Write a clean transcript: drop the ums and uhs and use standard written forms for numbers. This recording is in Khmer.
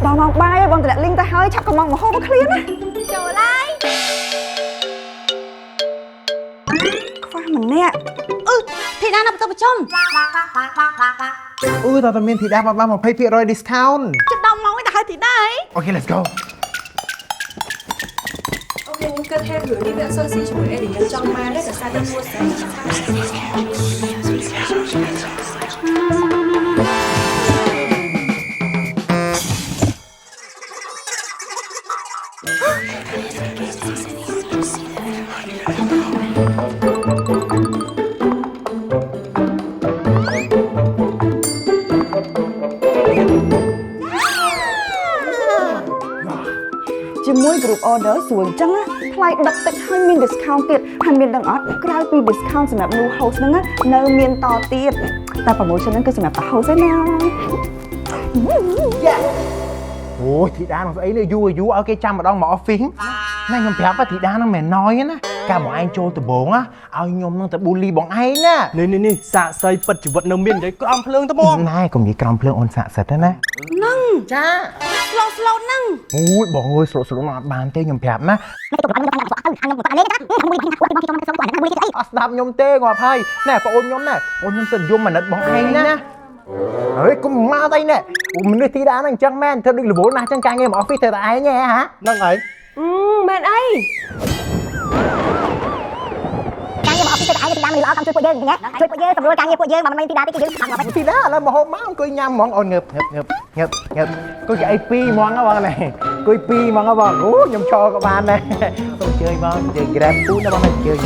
ដល់មកបាយបងតម្លាក់លីងទៅហើយឆាប់កំងមកហូបមកឃ្លានណាចូលឡាយខ្វះម្នាក់ធីតាណាទៅប្រជុំតើតើមានធីតាបាន20% discount ចិត្តដល់មកទៅហើយធីតាអី Okay let's go Ok, nhưng cần thêm gửi đi viện sơ si cho em để nhớ trong má đấy, cả xa đi mua sắm.ជាមួយ group order ស្រួលអញ្ចឹងថ្លៃដឹកតិចហើយមាន discount ទៀតហើយមានដឹងអត់ក្រៅពី discount សម្រាប់ new host ហ្នឹងនៅមានតទៀតតែ promotion ហ្នឹងគឺសម្រាប់ host ឯណាអូយធីតានឹងស្អីនេះយូរឲ្យគេចាំម្ដងមក office ណាខ្ញុំប្រាប់ថាធីតានឹងមិនណយណាកាលមកឯងចូលដំបងឲ្យខ្ញុំនឹងទៅ bully បងឯងណានេះសាកសីពិតជីវិតនៅមាននិយាយក្រំភ្លើងទៅមកណែកុំនិយាយក្រំភ្លើងអូនសាក់សិតណាហ្នឹងចា slowហ្នឹងអូយបងអើយស្រុកមកអត់បានទេខ្ញុំប្រាប់ណាអត់ស្ដាប់ខ្ញុំទេងាប់ហើយណែបងអូនខ្ញុំណាអូនខ្ញុំសិនយំអាណិតបងឯងណាហើយកុំមកទៅណែមនុស្សធីតាហ្នឹងអញ្ចឹងមែនធ្វើដូចរវល់ណាស់អញ្ចឹងការងារមក office ធ្វើតែឯងហ៎ហ្នឹងហើយមែនអីការងារមក office ទៅឯងធីតាមិនល្អតាមជួយពួកយើងណាជួយពួកយើងសម្រួលការងារពួកយើងមិនមែនធីតាទេគឺយើងខំមកធីតាឥឡូវមកហូបមកអង្គុយញ៉ាំហ្មងអូនងើបអង្គុយអីពីរហ្មងបងណែអង្គុយពីរហ្មងបងអូខ្ញុំឈរក៏បានដែរសូមអញ្ជើញបងនិយាយ grab food ណាបងអញ្ជើញ